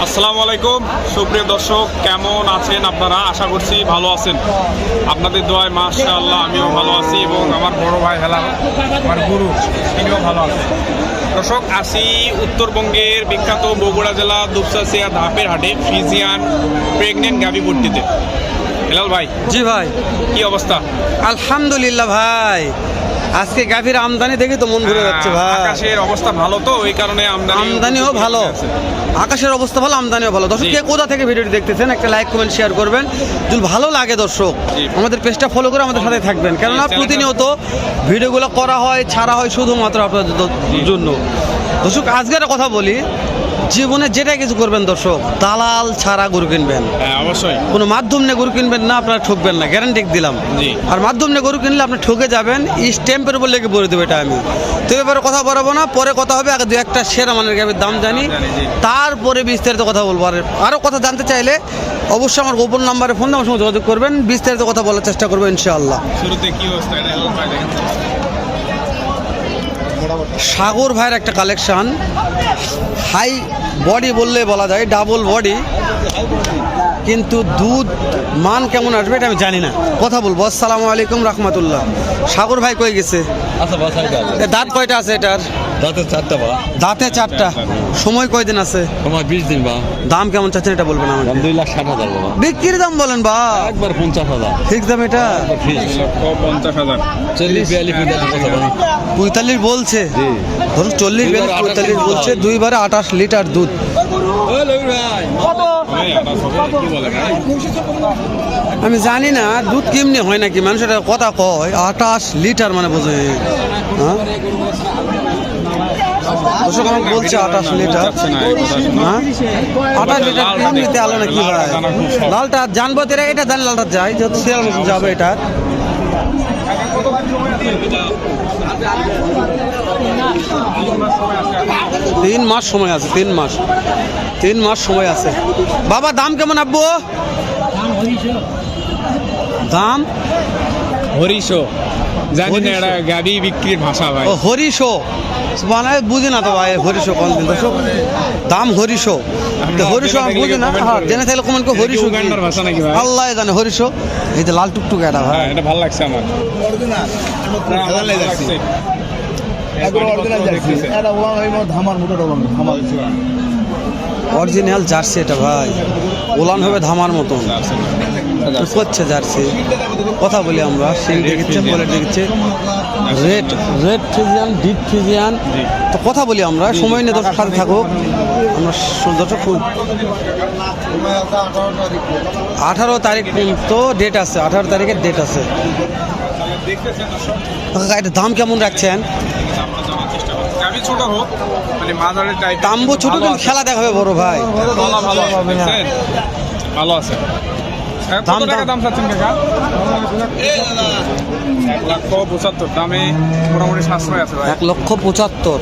আসসালামু আলাইকুম সুপ্রিয় দর্শক, কেমন আছেন আপনারা? আশা করছি ভালো আছেন। আপনাদের দোয়ায় মাশাআল্লাহ আমিও ভালো আছি এবং আমার বড় ভাই হেলাল আমার গুরু তিনিও ভালো আছেন। দর্শক, আসি উত্তরবঙ্গের বিখ্যাত বগুড়া জেলা দুপচাচিয়া ধাপের হাটে ফ্রিজিয়ান প্রেগনেন্ট গাভী ভর্তিতে। হেলাল ভাই, জি ভাই, কি অবস্থা? আলহামদুলিল্লাহ ভাই, আজকে গাভীর আমদানি দেখে তো মন ভরে যাচ্ছে ভাই। আকাশের অবস্থা ভালো তো ওই কারণে আমদানিও ভালো, আকাশের অবস্থা ভালো, আমদানিও ভালো। দর্শক কে কোথা থেকে ভিডিওটি দেখতেছেন একটা লাইক কমেন্ট শেয়ার করবেন। যদি ভালো লাগে দর্শক আমাদের পেজটা ফলো করে আমাদের সাথে থাকবেন, কেননা প্রতিনিয়ত ভিডিওগুলো করা হয়, ছাড়া হয় শুধুমাত্র আপনাদের জন্য। দর্শক আজকে একটা কথা বলি, জীবনে যেটা কিছু করবেন দর্শক, দালাল ছাড়া গরু কিনবেন। অবশ্যই কোনো মাধ্যম নিয়ে গরু কিনবেন না, আপনারা ঠকবেন না, গ্যারান্টি দিলাম। আর মাধ্যম নিয়ে গরু কিনলে আপনি ঠকে যাবেন, স্ট্যাম্পের উপর লেগে বলে দেবো এটা আমি। তো এবারে কথা বলবো না, পরে কথা হবে। আগে দু একটা সেরা মানের গাভীর দাম জানি, তারপরে বিস্তারিত কথা বলবো। আর আরও কথা জানতে চাইলে অবশ্যই আমার গোপন নাম্বারে ফোন দিয়ে আমার সঙ্গে যোগাযোগ করবেন, বিস্তারিত কথা বলার চেষ্টা করবো ইনশাআল্লাহ। শুরুতে কি অবস্থা সাগর ভাইয়ের একটা কালেকশান, হাই বডি বললে বলা যায়, ডাবল বডি, কিন্তু দুধ মান কেমন আসবে এটা আমি জানি না। কথা বলবো। আসসালামু আলাইকুম রহমতুল্লাহ। সাগর ভাই কই গেছে? দাঁত কয়টা আছে এটার? দাঁতে চারটা। সময় কয়দিন আছে? 20 দিন বা। দাম কেমন চাচ্ছেন এটা বলবেন আমাকে? 2,60,000 বাবা। বিক্রির দাম বলেন বা? একবার 50,000 ফিক্স দাম এটা? 50,000 45 বলছে। ধরুন 40 45 বলছে, দুইবারে 28 লিটার দুধ। আমি জানি না দুধ কেমনি হয় নাকি, মানুষের কথা কয় 28 লিটার মানে বোঝে। হ্যাঁ দর্শক আমাকে বলছে 28 লিটার। হ্যাঁ 28 লিটার কেমনিতে আলো নাকি ভাই? লালটা জানবো তেরা, এটা জানি লালটা যায় যেহেতু সিরিয়াল মতন যাবে এটা। তিন মাস সময় আছে, 3 মাস সময় আছে। বাবা দাম কেমন আব্বু? দাম হরিশো জানি না, এটা গাড়ি বিক্রির ভাষা ভাই। ও হরিশো মানে বুঝি না তো ভাই, হরিশো কোন দিন দর্শক দাম হরিশো, হরিশো আমি বুঝি না। হ্যাঁ জেনে থাকলে কমেন্ট করে হরিশো ভাষা নাকি ভাই? আল্লাহ জানে হরিশো। এই যে লাল টুকটুক এটা ভাই, এটা ভালো লাগছে আমার। অরিজিনাল জার্সি এটা ভাই, ওলান হবে ধামার মতন করছে জার্সি। কথা বলি আমরা, সিং দেখেছে, বলে দেখেছে, রেড ফ্রিজিয়ান, ডিপ ফ্রিজিয়ান। তো কথা বলি আমরা, সময় নিয়ে দর্শক সাথে থাকুক। আমরা দর্শক 18 তারিখ পর্যন্ত ডেট আছে, 18 তারিখের ডেট আছে। এটা দাম কেমন রাখছেন? তাম্বু ছোট কিন্তু খেলা দেখা হবে বড় ভাই। ভালো আছে। দাম চাচ্ছেন কাকা? 1,75,000 দামে মোটামুটি সাশ্রয় আছে ভাই। 1,75,000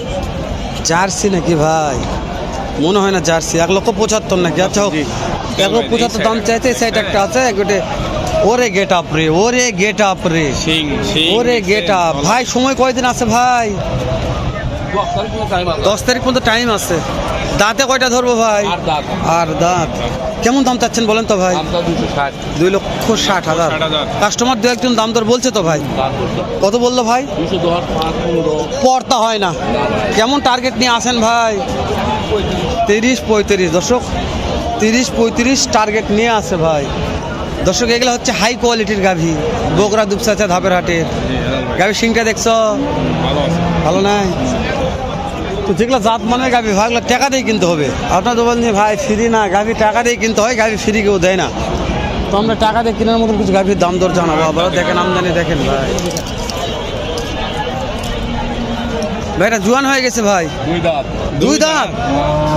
জার্সি নাকি ভাই? মনে হয় না জার্সি। 1,75,000 নাকি? আচ্ছা 1,75,000 দাম চাইতে। সাইড একটা আছে গোটে। ওরে গেট আপ রে, ওরে গেট আপ রে, ওরে গেট আপ। ভাই সময় কয়দিন আছে ভাই? 10 তারিখ পর্যন্ত টাইম আছে। দাঁতে কয়টা ধরবো ভাই? আর দাঁত কেমন দাম চাচ্ছেন বলেন তো ভাই? 2,60,000। কাস্টমার দু একজন দাম দর বলছে তো ভাই। কত বললো ভাই? পড়তা হয় না। কেমন টার্গেট নিয়ে আসেন ভাই? 30-35 দর্শক, 30-35 টার্গেট নিয়ে আসে ভাই। দর্শক এগুলো হচ্ছে হাই কোয়ালিটির গাভী, বগুড়া দুপচাচিয়া ধাপের হাটের গাভী। সিংটা দেখছো ভালো নাই? তো যেগুলো জাত মানের গাভী ভাই, এগুলো টাকা দিয়ে কিনতে হবে। আপনার তো বলছেন ভাই ফ্রি না, গাভী টাকা দিয়ে কিনতে হয়, গাভী ফ্রি কেউ দেয় না। তো আমরা টাকা দিয়ে কেনার মতন কিছু গাভীর দাম দর জানাবো। আবার দেখেন আমদানি দেখেন ভাই, ভাই এটা জোয়ান হয়ে গেছে ভাই। 2 দাঁত।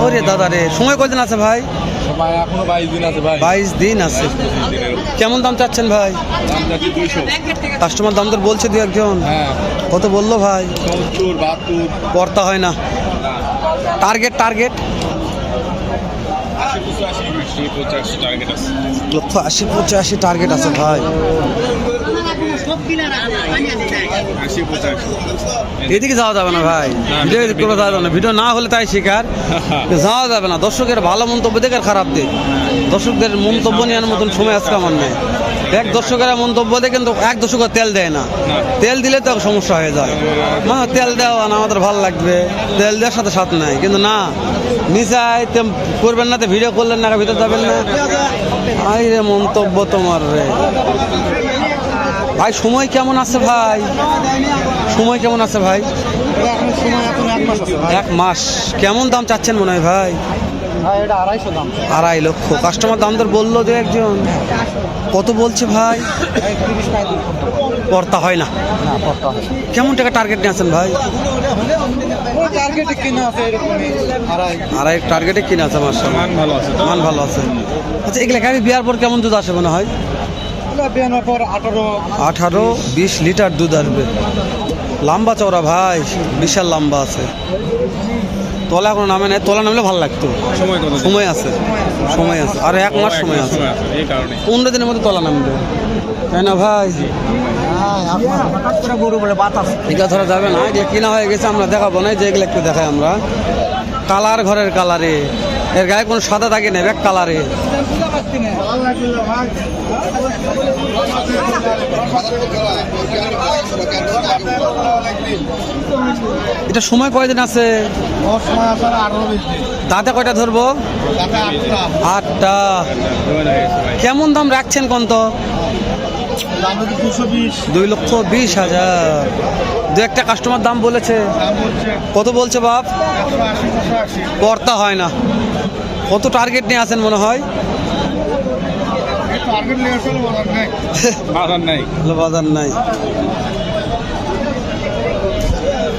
ওরে দাদা রে, সময় কয়দিন আছে ভাই? এখনো 22 দিন আছে ভাই। 22 দিন আছে। কেমন দাম চাচ্ছেন ভাই? কাস্টমার দাম দর বলছে দু একজন। কত বললো ভাই? 70-72 পড়তা হয় না। টার্গেট 1,80,85 টার্গেট আছে ভাই। 80 85 এদিকে যাওয়া যাবে না ভাই, ভিডিও এদিক করে যাওয়া যাবে না, ভিডিও না হলে তাই শিকার যাওয়া যাবে না। দর্শকের ভালো মন্তব্য দেখে আর খারাপ দিক, দর্শকদের মন্তব্য নেওয়ার মতন সময় আজকে আমার নেই। এক দর্শকের মন্তব্য দেখে কিন্তু এক দর্শকের তেল দেয় না, তেল দিলে তো সমস্যা হয়ে যায়। মা তেল দেওয়া না আমাদের ভালো লাগবে, তেল দেওয়ার সাথে সাথে নাই, কিন্তু না নিচাই করবেন না, তো ভিডিও করলেন না, ভিতর যাবেন না। আই রে মন্তব্য তোমার রে ভাই। সময় কেমন আছে ভাই, সময় কেমন আছে ভাই? এক মাস। কেমন দাম চাচ্ছেন মনে হয় ভাই? 2.5 লক্ষ। কাস্টমার দাম দর বললো যে একজন, কত বলছে ভাই? পড়তা হয় না, কেমন টাকা টার্গেট নিয়ে আছেন ভাই? আড়াই টার্গেটে কিনে আছে মাসে। মান ভালো আছে তো? মান ভালো আছে। আচ্ছা এগুলা গাড়ি বিয়ার পর কেমন দুধ আসে মনে হয়? 18-20 লিটার দুধ আসবে। লম্বা চওড়া ভাই, বিশাল লম্বা আছে। তলা এখনো নামে নাই, তলা নামলে ভালো লাগতো। সময় কত? সময় আছে, সময় আছে, আর 1 মাস সময় আছে। এই কারণে 15 দিনের মধ্যে তলা নামবে, তাই না ভাই? এগুলা ধরা যাবে না, এগুলো কিনা হয়ে গেছে, আমরা দেখাবো না। যে এগুলো একটু দেখাই আমরা, কালার ঘরের কালারে, এর গায়ে কোনো সাদা দাগে নেই, এক কালারে। এটা সময় কয়দিন আছে? দাঁতে কয়টা ধরবো? 8টা। কেমন দাম রাখছেন কোন তো? 2,20,000। দু একটা কাস্টমার দাম বলেছে, কত বলছে বাপ? পড়তা হয় না। কত টার্গেট নিয়ে আসেন মনে হয়? বাজার নাই, বাজার নাই,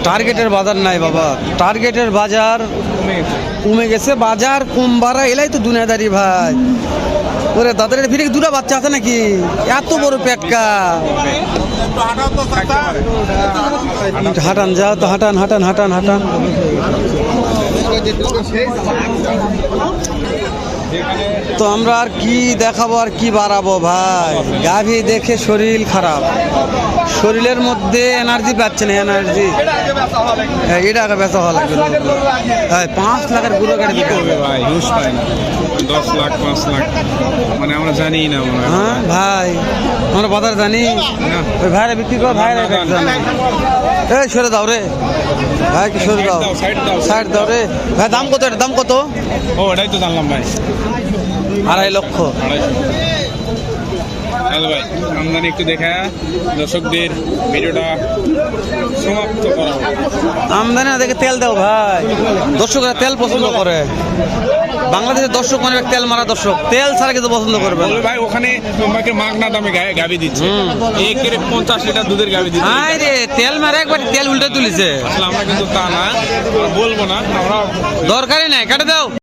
টার্গেটের বাজার নাই বাবা। টার্গেটের বাজার কমে গেছে, বাজার কম বাড়া এলাই তো দুনিয়াদারি ভাই। ওরে দাদার ফিরে দুটা বাচ্চা আছে নাকি? এত বড় পেটকা। হাঁটান যাও তো, হাঁটান হাঁটান হাঁটান হাঁটান। তো আমরা আর কি দেখাবো, আর কি বাড়াবো ভাই? গাভী দেখে শরীর খারাপ, শরীরের মধ্যে এনার্জি পাচ্ছে না, এনার্জি। এটা আগে বেচা হওয়া লাগবে। 5 লাখের গুঁড়ো গাড়ি দিতে হবে ভাই, হুশ পায় না। 10 লাখ 5 লাখ মানে আমরা জানি না মনে হয়। হ্যাঁ ভাই, আমরা বাজার জানি ওই ভাইরা বিক্রি করে, ভাইরা জানি। এই সরে দাও রে ভাই, কি সরে দাও, সাইড দাও রে ভাই। দাম কত? এটার দাম কত? ও এটাই তো জানলাম ভাই, 2.5 লক্ষ। 250। হ্যালো ভাই, আমদানি একটু দেখা দর্শকদের ভিডিওটা সমাপ্ত করা হবে। আমদানি না দেখে তেল দাও ভাই, দর্শকরা তেল পছন্দ করে। বাংলাদেশের দর্শক মানে তেল মারা দর্শক, তেল ছাড়া কিন্তু পছন্দ করবে না। বলবে ভাই ওখানে তোমাকে মাগনা দামে গাবি দিচ্ছে, 1 লিটার দুধের গাবি দিচ্ছে। আয় রে, তেল মারা একবার তেল উল্টে তুলিছে। আসলে আমরা কিন্তু তা না, বলবো না আমরা, দরকারই নাই, কাটে দাও।